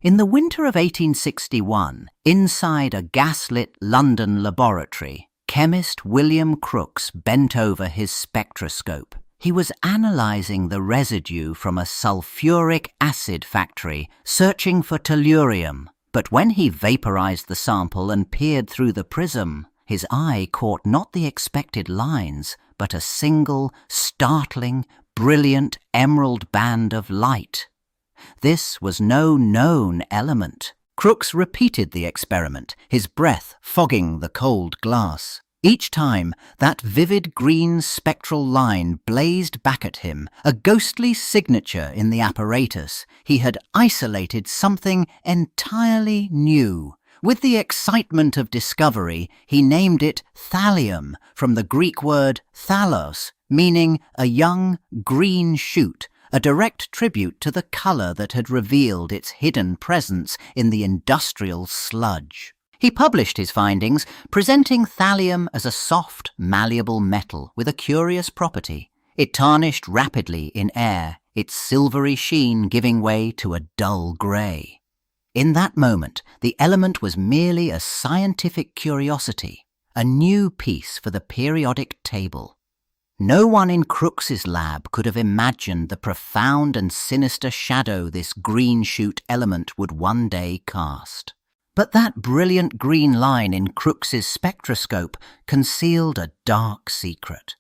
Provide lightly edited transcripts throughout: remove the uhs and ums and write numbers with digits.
In the winter of 1861, inside a gaslit London laboratory, chemist William Crookes bent over his spectroscope. He was analysing the residue from a sulfuric acid factory, searching for tellurium. But when he vaporised the sample and peered through the prism, his eye caught not the expected lines, but a single, startling, brilliant emerald band of light. This was no known element. Crookes repeated the experiment, his breath fogging the cold glass. Each time, that vivid green spectral line blazed back at him, a ghostly signature in the apparatus. He had isolated something entirely new. With the excitement of discovery, he named it thallium, from the Greek word thallos, meaning a young green shoot, a direct tribute to the colour that had revealed its hidden presence in the industrial sludge. He published his findings, presenting thallium as a soft, malleable metal with a curious property. It tarnished rapidly in air, its silvery sheen giving way to a dull grey. In that moment, the element was merely a scientific curiosity, a new piece for the periodic table. No one in Crookes's lab could have imagined the profound and sinister shadow this green shoot element would one day cast. But that brilliant green line in Crookes's spectroscope concealed a dark secret.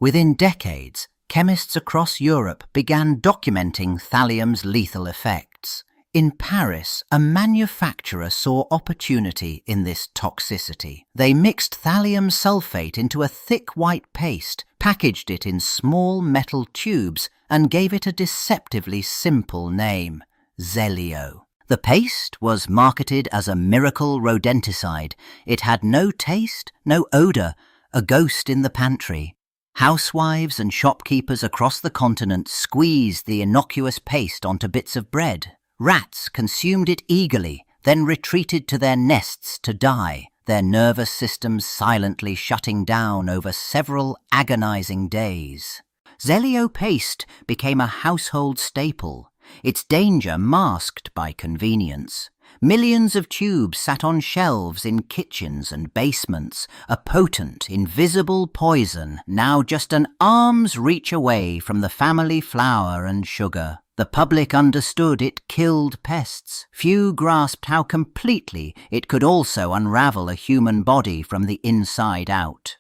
Within decades, chemists across Europe began documenting thallium's lethal effects. In Paris, a manufacturer saw opportunity in this toxicity. They mixed thallium sulfate into a thick white paste, packaged it in small metal tubes, and gave it a deceptively simple name, Zelio. The paste was marketed as a miracle rodenticide. It had no taste, no odour, a ghost in the pantry. Housewives and shopkeepers across the continent squeezed the innocuous paste onto bits of bread. Rats consumed it eagerly, then retreated to their nests to die, their nervous systems silently shutting down over several agonizing days. Zelio paste became a household staple, its danger masked by convenience. Millions of tubes sat on shelves in kitchens and basements, a potent, invisible poison now just an arm's reach away from the family flour and sugar. The public understood it killed pests. Few grasped how completely it could also unravel a human body from the inside out.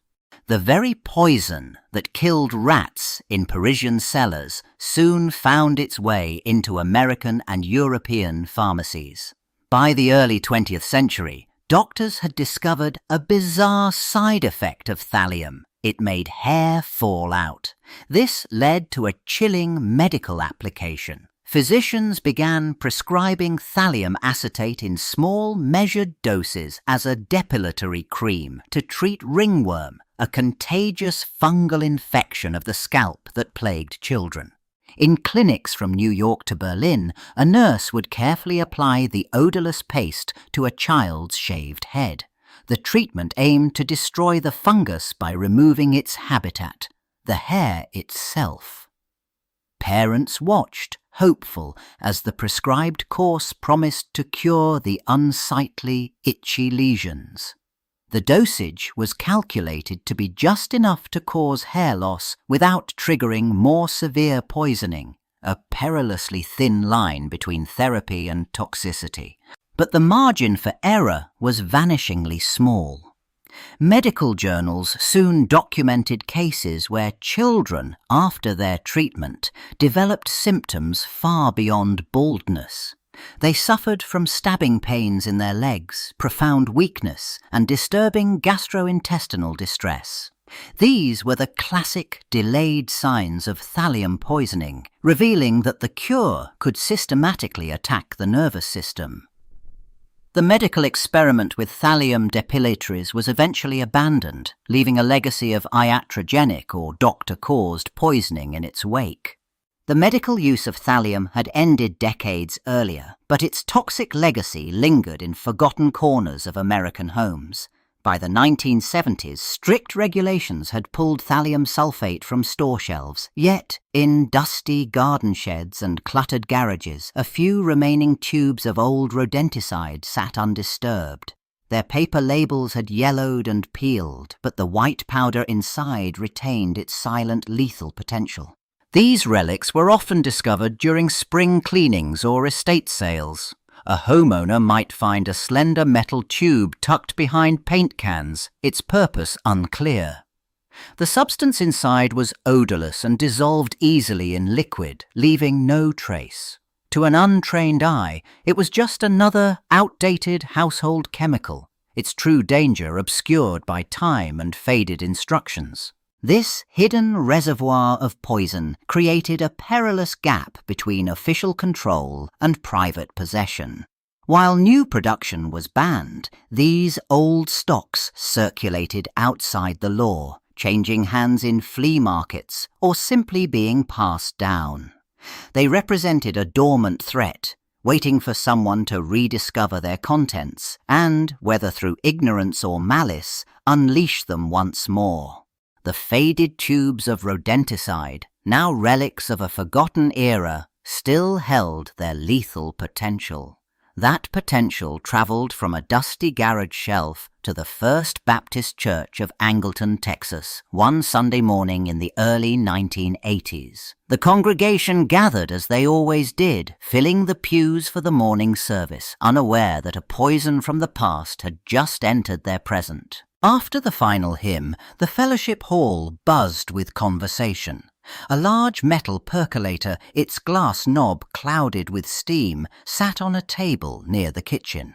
The very poison that killed rats in Parisian cellars soon found its way into American and European pharmacies. By the early 20th century, doctors had discovered a bizarre side effect of thallium. It made hair fall out. This led to a chilling medical application. Physicians began prescribing thallium acetate in small, measured doses as a depilatory cream to treat ringworm, a contagious fungal infection of the scalp that plagued children. In clinics from New York to Berlin, a nurse would carefully apply the odourless paste to a child's shaved head. The treatment aimed to destroy the fungus by removing its habitat, the hair itself. Parents watched, hopeful, as the prescribed course promised to cure the unsightly, itchy lesions. The dosage was calculated to be just enough to cause hair loss without triggering more severe poisoning, a perilously thin line between therapy and toxicity. But the margin for error was vanishingly small. Medical journals soon documented cases where children, after their treatment, developed symptoms far beyond baldness. They suffered from stabbing pains in their legs, profound weakness, and disturbing gastrointestinal distress. These were the classic delayed signs of thallium poisoning, revealing that the cure could systematically attack the nervous system. The medical experiment with thallium depilatories was eventually abandoned, leaving a legacy of iatrogenic or doctor-caused poisoning in its wake. The medical use of thallium had ended decades earlier, but its toxic legacy lingered in forgotten corners of American homes. By the 1970s, strict regulations had pulled thallium sulfate from store shelves, yet in dusty garden sheds and cluttered garages, a few remaining tubes of old rodenticide sat undisturbed. Their paper labels had yellowed and peeled, but the white powder inside retained its silent lethal potential. These relics were often discovered during spring cleanings or estate sales. A homeowner might find a slender metal tube tucked behind paint cans, its purpose unclear. The substance inside was odorless and dissolved easily in liquid, leaving no trace. To an untrained eye, it was just another outdated household chemical, its true danger obscured by time and faded instructions. This hidden reservoir of poison created a perilous gap between official control and private possession. While new production was banned, these old stocks circulated outside the law, changing hands in flea markets or simply being passed down. They represented a dormant threat, waiting for someone to rediscover their contents and, whether through ignorance or malice, unleash them once more. The faded tubes of rodenticide, now relics of a forgotten era, still held their lethal potential. That potential travelled from a dusty garage shelf to the First Baptist Church of Angleton, Texas, one Sunday morning in the early 1980s. The congregation gathered as they always did, filling the pews for the morning service, unaware that a poison from the past had just entered their present. After the final hymn, the fellowship hall buzzed with conversation. A large metal percolator, its glass knob clouded with steam, sat on a table near the kitchen.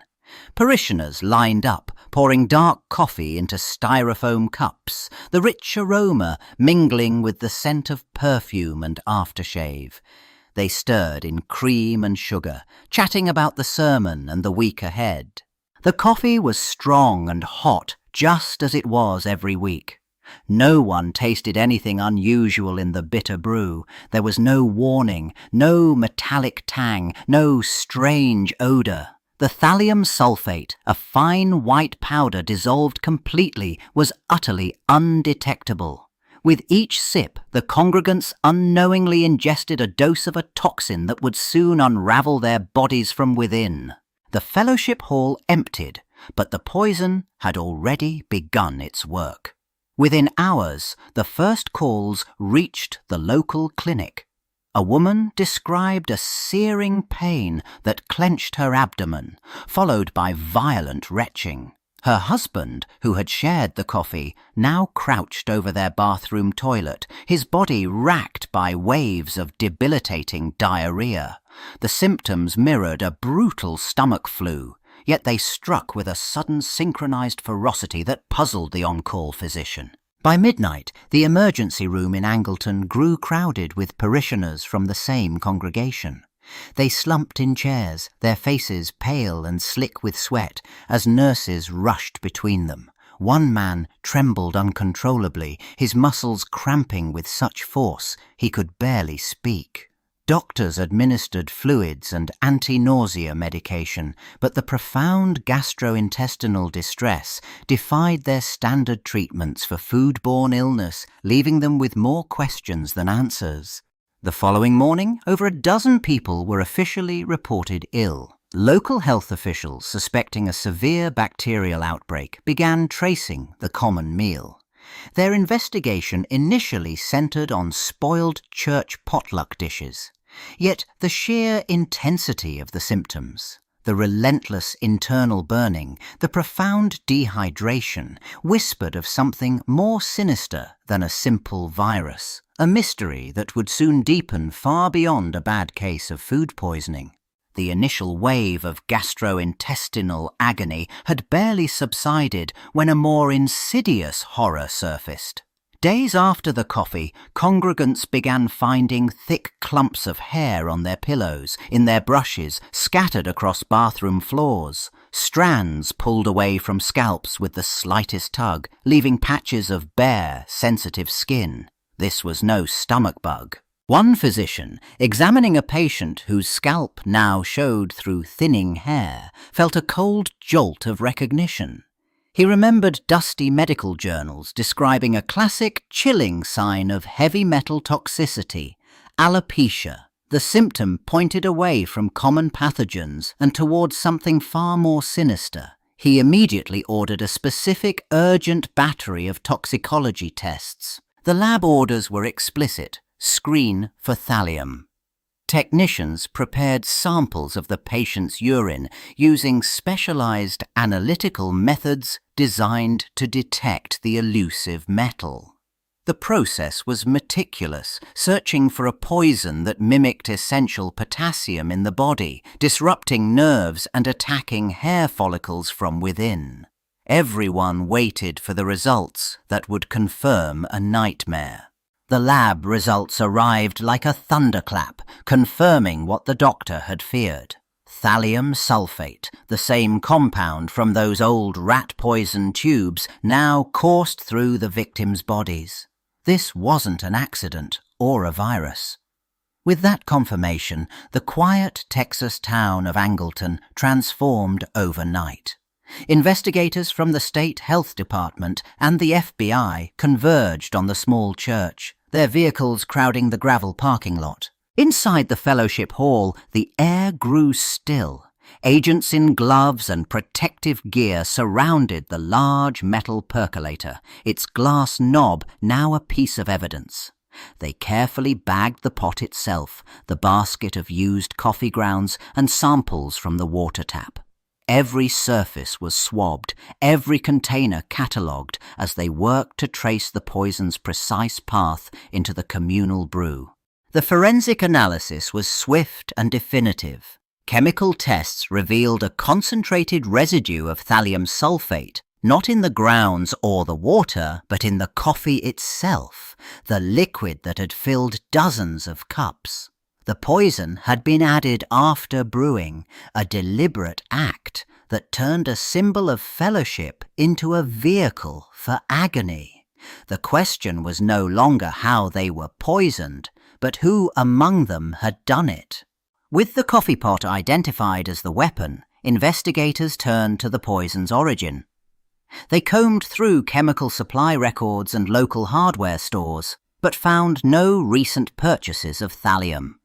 Parishioners lined up, pouring dark coffee into styrofoam cups, the rich aroma mingling with the scent of perfume and aftershave. They stirred in cream and sugar, chatting about the sermon and the week ahead. The coffee was strong and hot, just as it was every week. No one tasted anything unusual in the bitter brew. There was no warning, no metallic tang, no strange odour. The thallium sulfate, a fine white powder dissolved completely, was utterly undetectable. With each sip, the congregants unknowingly ingested a dose of a toxin that would soon unravel their bodies from within. The fellowship hall emptied, but the poison had already begun its work. Within hours, the first calls reached the local clinic. A woman described a searing pain that clenched her abdomen, followed by violent retching. Her husband, who had shared the coffee, now crouched over their bathroom toilet, his body racked by waves of debilitating diarrhea. The symptoms mirrored a brutal stomach flu, yet they struck with a sudden synchronized ferocity that puzzled the on-call physician. By midnight, the emergency room in Angleton grew crowded with parishioners from the same congregation. They slumped in chairs, their faces pale and slick with sweat, as nurses rushed between them. One man trembled uncontrollably, his muscles cramping with such force he could barely speak. Doctors administered fluids and anti-nausea medication, but the profound gastrointestinal distress defied their standard treatments for foodborne illness, leaving them with more questions than answers. The following morning, over a dozen people were officially reported ill. Local health officials, suspecting a severe bacterial outbreak, began tracing the common meal. Their investigation initially centered on spoiled church potluck dishes. Yet the sheer intensity of the symptoms, the relentless internal burning, the profound dehydration, whispered of something more sinister than a simple virus, a mystery that would soon deepen far beyond a bad case of food poisoning. The initial wave of gastrointestinal agony had barely subsided when a more insidious horror surfaced. Days after the coffee, congregants began finding thick clumps of hair on their pillows, in their brushes, scattered across bathroom floors. Strands pulled away from scalps with the slightest tug, leaving patches of bare, sensitive skin. This was no stomach bug. One physician, examining a patient whose scalp now showed through thinning hair, felt a cold jolt of recognition. He remembered dusty medical journals describing a classic chilling sign of heavy metal toxicity, alopecia. The symptom pointed away from common pathogens and towards something far more sinister. He immediately ordered a specific, urgent battery of toxicology tests. The lab orders were explicit: screen for thallium. Technicians prepared samples of the patient's urine using specialized analytical methods designed to detect the elusive metal. The process was meticulous, searching for a poison that mimicked essential potassium in the body, disrupting nerves and attacking hair follicles from within. Everyone waited for the results that would confirm a nightmare. The lab results arrived like a thunderclap, confirming what the doctor had feared. Thallium sulfate, the same compound from those old rat-poison tubes, now coursed through the victims' bodies. This wasn't an accident or a virus. With that confirmation, the quiet Texas town of Angleton transformed overnight. Investigators from the State Health Department and the FBI converged on the small church, their vehicles crowding the gravel parking lot. Inside the fellowship hall, the air grew still. Agents in gloves and protective gear surrounded the large metal percolator, its glass knob now a piece of evidence. They carefully bagged the pot itself, the basket of used coffee grounds, and samples from the water tap. Every surface was swabbed, every container catalogued as they worked to trace the poison's precise path into the communal brew. The forensic analysis was swift and definitive. Chemical tests revealed a concentrated residue of thallium sulfate, not in the grounds or the water, but in the coffee itself, the liquid that had filled dozens of cups. The poison had been added after brewing, a deliberate act that turned a symbol of fellowship into a vehicle for agony. The question was no longer how they were poisoned, but who among them had done it. With the coffee pot identified as the weapon, investigators turned to the poison's origin. They combed through chemical supply records and local hardware stores, but found no recent purchases of thallium.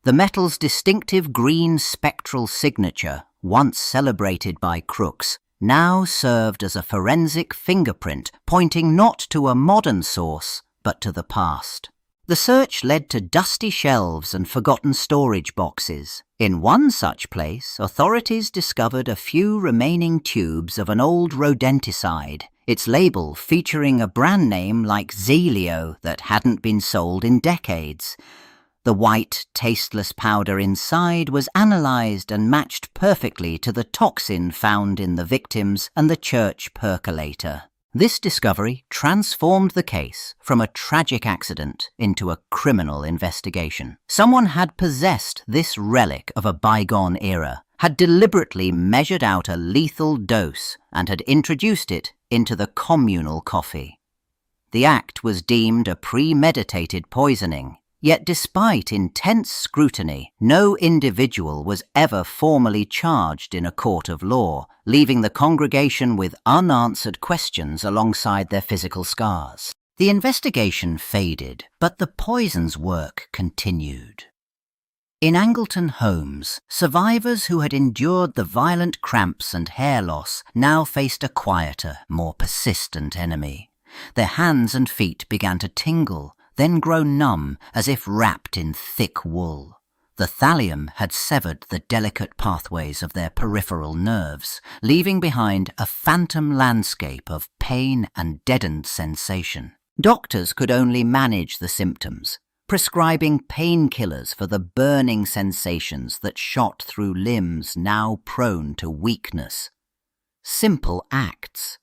The metal's distinctive green spectral signature, once celebrated by crooks, now served as a forensic fingerprint pointing not to a modern source, but to the past. The search led to dusty shelves and forgotten storage boxes. In one such place, authorities discovered a few remaining tubes of an old rodenticide, its label featuring a brand name like Zelio that hadn't been sold in decades. The white, tasteless powder inside was analyzed and matched perfectly to the toxin found in the victims and the church percolator. This discovery transformed the case from a tragic accident into a criminal investigation. Someone had possessed this relic of a bygone era, had deliberately measured out a lethal dose, and had introduced it into the communal coffee. The act was deemed a premeditated poisoning. Yet despite intense scrutiny, no individual was ever formally charged in a court of law, leaving the congregation with unanswered questions alongside their physical scars. The investigation faded, but the poison's work continued. In Angleton homes, survivors who had endured the violent cramps and hair loss now faced a quieter, more persistent enemy. Their hands and feet began to tingle, then grow numb as if wrapped in thick wool. The thallium had severed the delicate pathways of their peripheral nerves, leaving behind a phantom landscape of pain and deadened sensation. Doctors could only manage the symptoms, prescribing painkillers for the burning sensations that shot through limbs now prone to weakness. Simple acts,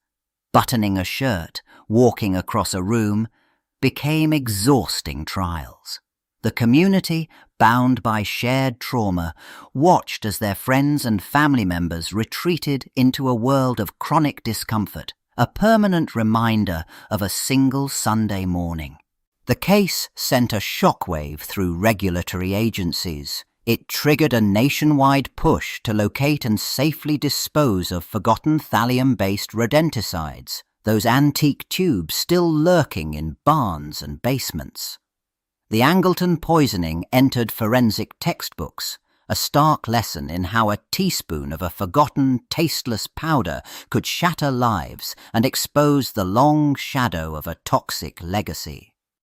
buttoning a shirt, walking across a room, became exhausting trials. The community, bound by shared trauma, watched as their friends and family members retreated into a world of chronic discomfort, a permanent reminder of a single Sunday morning. The case sent a shockwave through regulatory agencies. It triggered a nationwide push to locate and safely dispose of forgotten thallium-based rodenticides, those antique tubes still lurking in barns and basements. The Angleton poisoning entered forensic textbooks, a stark lesson in how a teaspoon of a forgotten, tasteless powder could shatter lives and expose the long shadow of a toxic legacy.